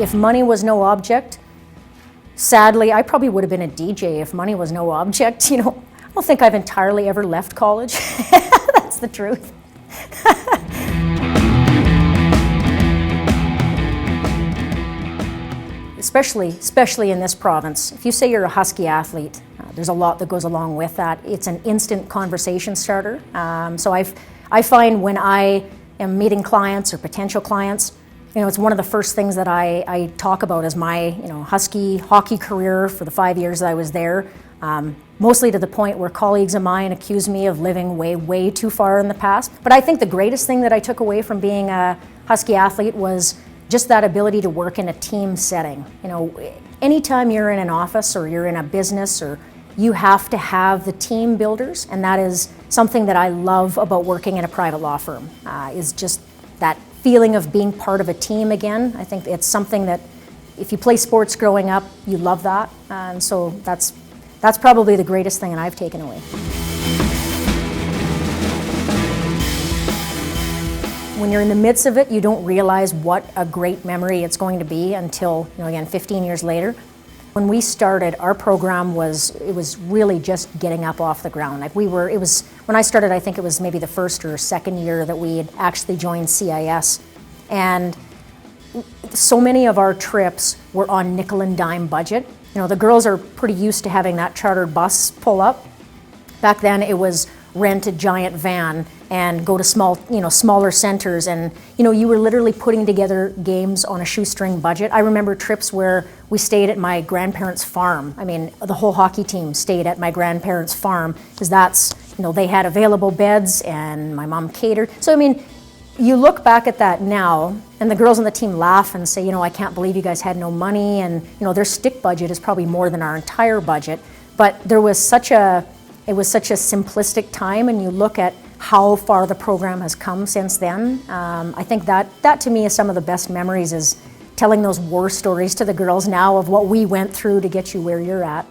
If money was no object, sadly, I probably would have been a DJ if money was no object. I don't think I've entirely ever left college. That's the truth. Especially in this province. If you say you're a Huskie athlete, there's a lot that goes along with that. It's an instant conversation starter. So I find when I am meeting clients or potential clients, it's one of the first things that I talk about is my Huskie hockey career for the 5 years that I was there. Mostly to the point where colleagues of mine accuse me of living way too far in the past. But I think the greatest thing that I took away from being a Huskie athlete was just that ability to work in a team setting. Anytime you're in an office or you're in a business, or you have to have the team builders, and that is something that I love about working in a private law firm, is just that feeling of being part of a team again. I think it's something that if you play sports growing up, you love that, and so that's probably the greatest thing that I've taken away. When you're in the midst of it, you don't realize what a great memory it's going to be until, again, 15 years later. When we started, our program was really just getting up off the ground. When I started, I think it was maybe the first or second year that we had actually joined CIS. And so many of our trips were on nickel and dime budget. The girls are pretty used to having that chartered bus pull up. Back then it was rent a giant van and go to smaller centers, and you were literally putting together games on a shoestring budget. I remember trips where we stayed at my grandparents' farm. The whole hockey team stayed at my grandparents' farm because they had available beds and my mom catered. So you look back at that now, and the girls on the team laugh and say, I can't believe you guys had no money, and their stick budget is probably more than our entire budget. But it was such a simplistic time, and you look at how far the program has come since then. I think that to me is some of the best memories, is telling those war stories to the girls now of what we went through to get you where you're at.